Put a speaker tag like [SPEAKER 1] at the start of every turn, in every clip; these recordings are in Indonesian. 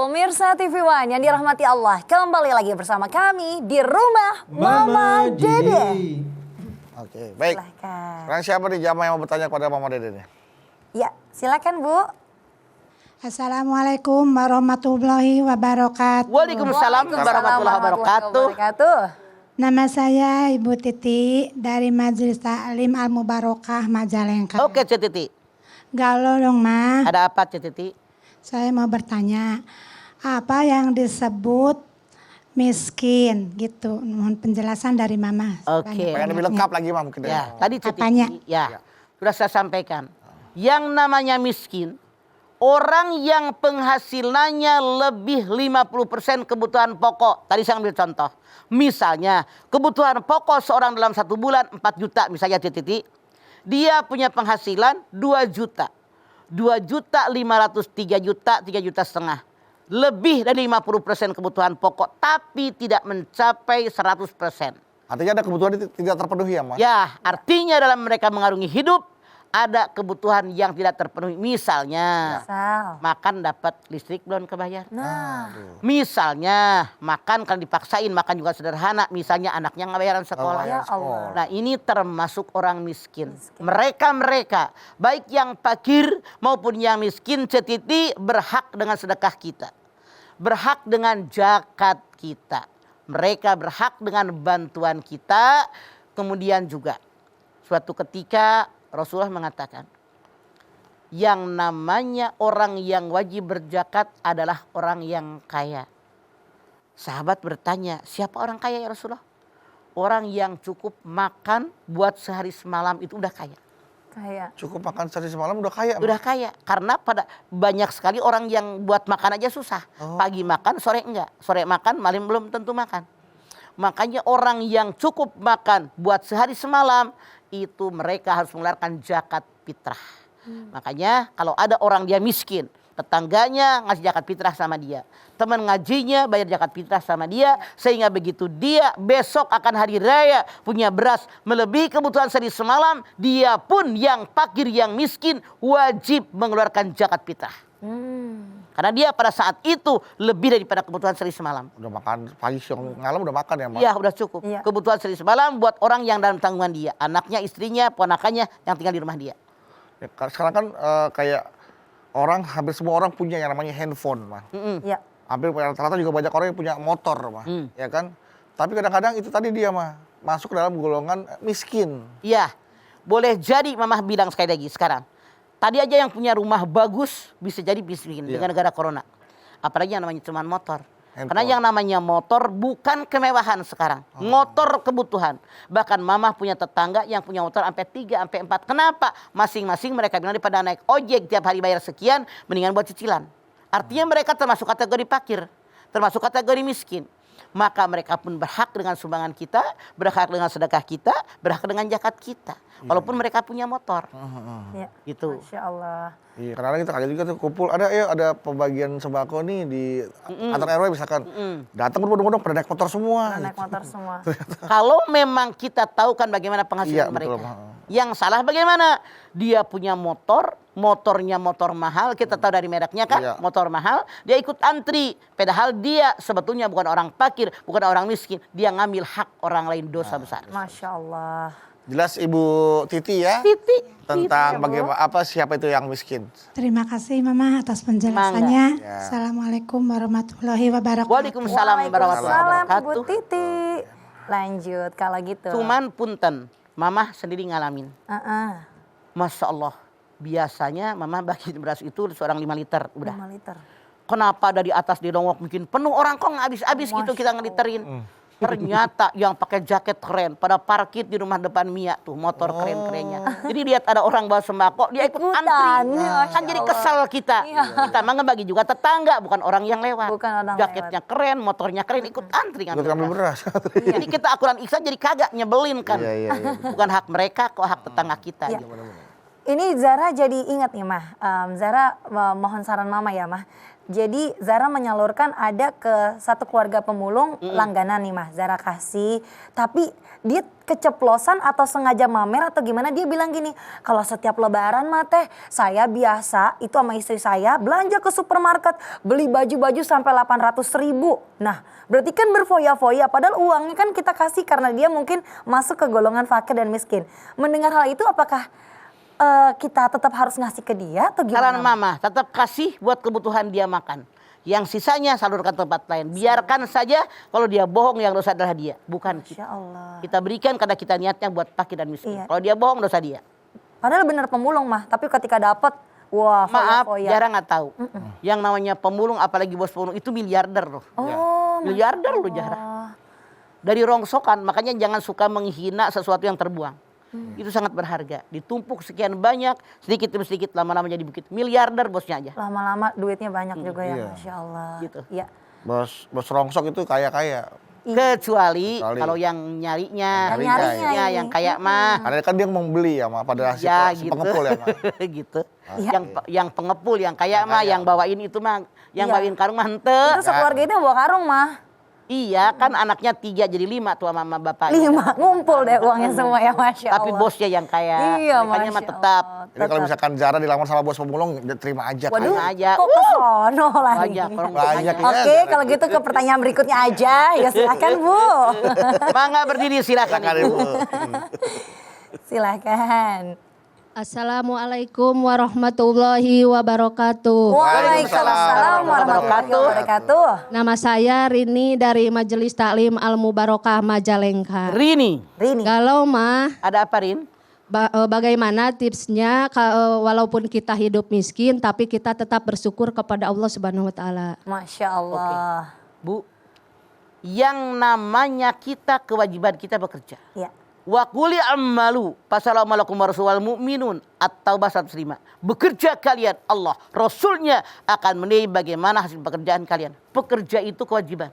[SPEAKER 1] Pemirsa TV One yang dirahmati Allah, kembali lagi bersama kami di rumah Mama Dede.
[SPEAKER 2] Oke, baik.
[SPEAKER 1] Silahkan.
[SPEAKER 2] Sekarang siapa nih jamaah yang mau bertanya kepada Mama Dede nih?
[SPEAKER 1] Ya, silakan Bu.
[SPEAKER 3] Assalamualaikum warahmatullahi wabarakatuh.
[SPEAKER 4] Waalaikumsalam warahmatullahi wabarakatuh.
[SPEAKER 3] Nama saya Ibu Titi dari Majelis Taklim Al Mubarakah Majalengka.
[SPEAKER 4] Oke, Cik Titi.
[SPEAKER 3] Galau dong, Ma.
[SPEAKER 4] Ada apa, Cik Titi?
[SPEAKER 3] Saya mau bertanya, apa yang disebut miskin gitu? Mohon penjelasan dari Mama.
[SPEAKER 4] Oke.
[SPEAKER 2] Pengen lebih lengkap lagi Mah mungkin.
[SPEAKER 4] Ya, tadi Cik
[SPEAKER 3] Apanya?
[SPEAKER 4] Titi, ya, sudah saya sampaikan. Yang namanya miskin, orang yang penghasilannya lebih 50% kebutuhan pokok. Tadi saya ambil contoh. Misalnya, kebutuhan pokok seorang dalam 1 bulan 4 juta misalnya Cik Titi. Dia punya penghasilan 2 juta. 2 juta 500, 3 juta, 3 juta setengah. Lebih dari 50% kebutuhan pokok, tapi tidak mencapai 100%.
[SPEAKER 2] Artinya ada kebutuhan tidak terpenuhi ya Mas?
[SPEAKER 4] Ya, artinya dalam mereka mengarungi hidup, ada kebutuhan yang tidak terpenuhi. Misalnya, makan dapat listrik belum kebayar. Misalnya, makan kan dipaksain, makan juga sederhana. Misalnya anaknya nggak bayaran sekolah.
[SPEAKER 1] Ya Allah.
[SPEAKER 4] Nah ini termasuk orang miskin. Mereka-mereka, baik yang fakir maupun yang miskin, Cik Titi berhak dengan sedekah kita. Berhak dengan zakat kita. Mereka berhak dengan bantuan kita. Kemudian juga, suatu ketika Rasulullah mengatakan, yang namanya orang yang wajib berzakat adalah orang yang kaya. Sahabat bertanya, siapa orang kaya ya Rasulullah? Orang yang cukup makan buat sehari semalam itu udah kaya.
[SPEAKER 1] Kaya.
[SPEAKER 2] Cukup makan sehari semalam udah kaya.
[SPEAKER 4] Udah kaya. Karena pada banyak sekali orang yang buat makan aja susah. Pagi makan, sore enggak. Sore makan, malam belum tentu makan. Makanya orang yang cukup makan buat sehari semalam, itu mereka harus mengeluarkan zakat fitrah. Makanya kalau ada orang dia miskin, tetangganya ngasih zakat fitrah sama dia, teman ngajinya bayar zakat fitrah sama dia, sehingga begitu dia besok akan hari raya punya beras melebihi kebutuhan sehari semalam, dia pun yang fakir yang miskin wajib mengeluarkan zakat fitrah. Karena dia pada saat itu lebih daripada kebutuhan sehari semalam.
[SPEAKER 2] Udah makan pagi siang malam udah makan ya Mas?
[SPEAKER 4] Iya udah cukup.
[SPEAKER 1] Iya.
[SPEAKER 4] Kebutuhan sehari semalam buat orang yang dalam tanggungan dia, anaknya, istrinya, ponakannya yang tinggal di rumah dia.
[SPEAKER 2] Ya, sekarang kan kayak orang hampir semua orang punya yang namanya handphone Mas.
[SPEAKER 1] Ya.
[SPEAKER 2] Hampir rata-rata juga banyak orang yang punya motor Mas. Ya kan? Tapi kadang-kadang itu tadi dia Mas masuk ke dalam golongan miskin.
[SPEAKER 4] Iya, boleh jadi Mamah bilang sekali lagi sekarang. Tadi aja yang punya rumah bagus bisa jadi miskin dengan negara corona. Apalagi yang namanya cuma motor. Karena yang namanya motor bukan kemewahan sekarang. Motor kebutuhan. Bahkan Mamah punya tetangga yang punya motor sampai 3, sampai 4. Kenapa? Masing-masing mereka bilang daripada naik ojek tiap hari bayar sekian, mendingan buat cicilan. Artinya mereka termasuk kategori fakir. Termasuk kategori miskin. Maka mereka pun berhak dengan sumbangan kita, berhak dengan sedekah kita, berhak dengan zakat kita. Walaupun mereka punya motor.
[SPEAKER 1] Ya.
[SPEAKER 4] Gitu.
[SPEAKER 1] Masya Allah.
[SPEAKER 2] Iya, kadang-kadang kita kaget juga tuh kumpul ada pembagian sembako nih di antar RW misalkan. Datang berbondong-bondong pada naik motor semua.
[SPEAKER 1] Naik motor semua.
[SPEAKER 4] Kalau memang kita tahu kan bagaimana penghasilan
[SPEAKER 2] Iya,
[SPEAKER 4] mereka.
[SPEAKER 2] betul.
[SPEAKER 4] Yang salah bagaimana? Dia punya motor, motornya motor mahal, kita tahu dari mereknya kan,
[SPEAKER 2] Iya.
[SPEAKER 4] motor mahal, dia ikut antri. Padahal dia sebetulnya bukan orang fakir, bukan orang miskin, dia ngambil hak orang lain, dosa besar.
[SPEAKER 1] Masya Allah.
[SPEAKER 2] Jelas Ibu Titi ya
[SPEAKER 4] Titi.
[SPEAKER 2] tentang bagaimana siapa itu yang miskin.
[SPEAKER 3] Terima kasih Mama atas penjelasannya.
[SPEAKER 2] Ya.
[SPEAKER 3] Assalamualaikum warahmatullahi wabarakatuh.
[SPEAKER 4] Waalaikumsalam warahmatullahi
[SPEAKER 1] Waalaikumsalam Ibu
[SPEAKER 4] wabarakatuh.
[SPEAKER 1] Titi. Lanjut kalau gitu.
[SPEAKER 4] Cuman punten, Mamah sendiri ngalamin. Masya Allah, biasanya Mamah bagi beras itu seorang 5 liter udah.
[SPEAKER 1] 5 liter.
[SPEAKER 4] Kenapa dari atas didongok mungkin penuh orang kok nggak habis-habis gitu kita ngeliterin. Ternyata yang pakai jaket keren pada parkir di rumah depan Mia tuh motor keren-kerennya. Jadi lihat ada orang bawa sembako dia ikut antri. Kan jadi kesal kita. Kita mah ngebagi juga tetangga bukan orang yang lewat.
[SPEAKER 1] Bukan orang
[SPEAKER 4] Jaketnya keren, motornya keren ikut antri
[SPEAKER 2] Ikut ngambil beras.
[SPEAKER 4] Jadi kita akuran Iksan jadi kagak nyebelin kan.
[SPEAKER 2] Iya.
[SPEAKER 4] Bukan hak mereka kok hak tetangga kita.
[SPEAKER 1] Iya.
[SPEAKER 4] gitu.
[SPEAKER 1] Ini Zara jadi ingat nih Mah, Zara mohon saran Mama ya Mah. Jadi Zara menyalurkan ada ke satu keluarga pemulung langganan nih Mah, Zara kasih. Tapi dia keceplosan atau sengaja mamer atau gimana, dia bilang gini, kalau setiap lebaran mah teh saya biasa itu sama istri saya belanja ke supermarket, beli baju-baju sampai 800.000. Nah berarti kan berfoya-foya, padahal uangnya kan kita kasih karena dia mungkin masuk ke golongan fakir dan miskin. Mendengar hal itu apakah kita tetap harus ngasih ke dia atau gimana?
[SPEAKER 4] Saran Mama, tetap kasih buat kebutuhan dia makan. Yang sisanya salurkan tempat lain. Biarkan saja kalau dia bohong yang dosa adalah dia, bukan kita.
[SPEAKER 1] Masya Allah.
[SPEAKER 4] Kita berikan karena kita niatnya buat fakir dan miskin.
[SPEAKER 1] Iya.
[SPEAKER 4] Kalau dia bohong dosa dia.
[SPEAKER 1] Padahal benar pemulung Mah, tapi ketika dapat, wah
[SPEAKER 4] Maaf,
[SPEAKER 1] foya-foya.
[SPEAKER 4] jarang nggak tahu. Yang namanya pemulung, apalagi bos pemulung itu miliarder loh.
[SPEAKER 1] Oh,
[SPEAKER 4] Miliarder loh jarang. Dari rongsokan, makanya jangan suka menghina sesuatu yang terbuang. Itu sangat berharga. Ditumpuk sekian banyak, sedikit demi sedikit lama-lama jadi bukit. Miliarder bosnya aja.
[SPEAKER 1] lama-lama duitnya banyak juga ya,
[SPEAKER 2] Iya.
[SPEAKER 1] Masya Allah.
[SPEAKER 4] Gitu.
[SPEAKER 1] Iya.
[SPEAKER 2] Bos rongsok itu kaya-kaya.
[SPEAKER 4] Kecuali
[SPEAKER 2] Kecuali
[SPEAKER 4] kalau yang nyarinya,
[SPEAKER 2] Yang nyarinya
[SPEAKER 1] ini.
[SPEAKER 4] yang kayak mah.
[SPEAKER 2] Karena kan dia mau beli ya, Ma, pada si
[SPEAKER 4] Ya
[SPEAKER 2] si
[SPEAKER 4] gitu.
[SPEAKER 2] pengepul ya, Ma.
[SPEAKER 4] Gitu.
[SPEAKER 1] Iya.
[SPEAKER 4] Yang pengepul, yang kayak mah, yang bawain itu mah, yang
[SPEAKER 1] Iya.
[SPEAKER 4] bawain karung mah hente.
[SPEAKER 1] Itu sekeluarga itu yang bawa karung Mah.
[SPEAKER 4] Iya kan anaknya 3 jadi 5 tuh mama bapaknya.
[SPEAKER 1] 5, ngumpul deh uangnya semua ya Masya Allah.
[SPEAKER 4] Tapi bosnya yang kaya.
[SPEAKER 1] Iya
[SPEAKER 4] Makanya
[SPEAKER 1] Masya
[SPEAKER 4] mah tetap.
[SPEAKER 1] Allah.
[SPEAKER 2] Jadi kalau misalkan Zara dilamar sama bos pemulung, dia terima aja.
[SPEAKER 1] Waduh,
[SPEAKER 2] kaya.
[SPEAKER 4] aja.
[SPEAKER 1] kok kesono lagi.
[SPEAKER 4] Banyak, orang
[SPEAKER 2] Banyak.
[SPEAKER 4] banyak.
[SPEAKER 1] Oke, kalau gitu ke pertanyaan berikutnya aja. Ya silakan Bu.
[SPEAKER 4] Mangga berdiri silakan
[SPEAKER 2] Silakan,
[SPEAKER 4] Ibu.
[SPEAKER 2] Ibu.
[SPEAKER 1] Silakan.
[SPEAKER 5] Assalamualaikum warahmatullahi wabarakatuh.
[SPEAKER 1] Waalaikumsalam warahmatullahi wabarakatuh.
[SPEAKER 5] Nama saya Rini dari Majelis Taklim Al Mubarakah Majalengka.
[SPEAKER 4] Rini,
[SPEAKER 1] Rini.
[SPEAKER 5] Kalau mah
[SPEAKER 4] ada apa Rin?
[SPEAKER 5] bagaimana tipsnya walaupun kita hidup miskin tapi kita tetap bersyukur kepada Allah Subhanahu wa taala.
[SPEAKER 1] Masya Allah.
[SPEAKER 4] Bu, yang namanya kita kewajiban kita bekerja.
[SPEAKER 1] Ya.
[SPEAKER 4] Wa quli amalu fasalamualaikum warahmatullahi mu'minun At-Taubah 105. Bekerja kalian, Allah Rasulnya akan menilai bagaimana hasil pekerjaan kalian. Pekerja itu kewajiban.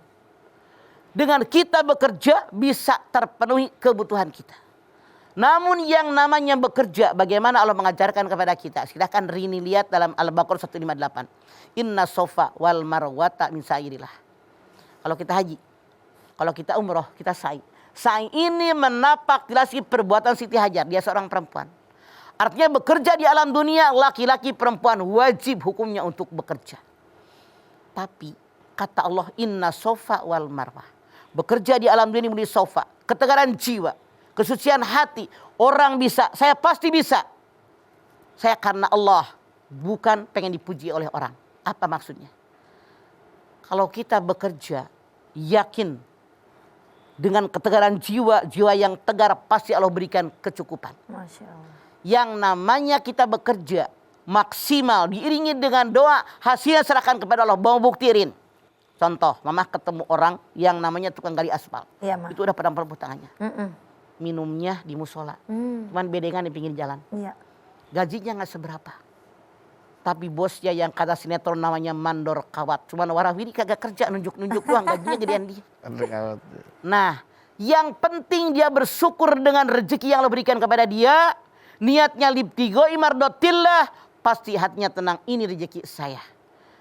[SPEAKER 4] Dengan kita bekerja bisa terpenuhi kebutuhan kita. Namun yang namanya bekerja, bagaimana Allah mengajarkan kepada kita. Silahkan Rini lihat dalam Al-Baqarah 158. Inna sofa wal marwata min sa'irillah. Kalau kita haji, kalau kita umroh, kita sa'i. Sa'i ini menapak jelas perbuatan Siti Hajar. Dia seorang perempuan. Artinya bekerja di alam dunia, laki-laki perempuan wajib hukumnya untuk bekerja. Tapi kata Allah, inna sofa wal marwah. Bekerja di alam dunia ini sofa. Ketegaran jiwa, kesucian hati. Orang bisa, saya pasti bisa. Saya karena Allah, bukan pengen dipuji oleh orang. Apa maksudnya? Kalau kita bekerja, yakin dengan ketegaran jiwa, jiwa yang tegar pasti Allah berikan kecukupan.
[SPEAKER 1] Masya Allah.
[SPEAKER 4] Yang namanya kita bekerja maksimal diiringi dengan doa, hasilnya serahkan kepada Allah. Mau buktirin. Contoh, Mama ketemu orang yang namanya tukang gali aspal.
[SPEAKER 1] Iya, Ma.
[SPEAKER 4] Itu udah pedang-pedang tangannya.
[SPEAKER 1] Mm-mm.
[SPEAKER 4] Minumnya di musola. Cuman bedengan di pinggir jalan.
[SPEAKER 1] Iya.
[SPEAKER 4] Gajinya nggak seberapa. Tapi bosnya yang kata sinetron namanya mandor kawat. Cuman warawiri kagak kerja, nunjuk-nunjuk doang. Gajinya gedean dia. Nah, yang penting dia bersyukur dengan rezeki yang Allah berikan kepada dia. Niatnya libtigo imardotillah. Pasti hatinya tenang, ini rezeki saya.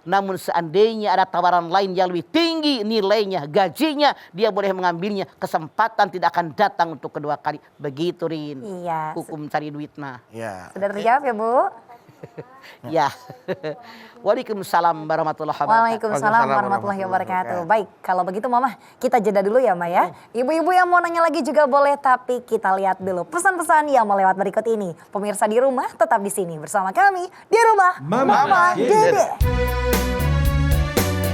[SPEAKER 4] Namun seandainya ada tawaran lain yang lebih tinggi nilainya, gajinya, dia boleh mengambilnya. Kesempatan tidak akan datang untuk kedua kali. Begitu Rin.
[SPEAKER 1] Iya.
[SPEAKER 4] Hukum cari duit mah.
[SPEAKER 2] Ya.
[SPEAKER 1] Sudah terjawab ya Bu?
[SPEAKER 4] Ya. Waalaikumsalam warahmatullahi wabarakatuh.
[SPEAKER 1] Waalaikumsalam warahmatullahi wabarakatuh. Baik, kalau begitu Mama, kita jeda dulu ya Ma ya. Ibu-ibu yang mau nanya lagi juga boleh, tapi kita lihat dulu pesan-pesan yang mau lewat berikut ini. Pemirsa di rumah tetap di sini bersama kami di rumah
[SPEAKER 6] Mama
[SPEAKER 1] Dede.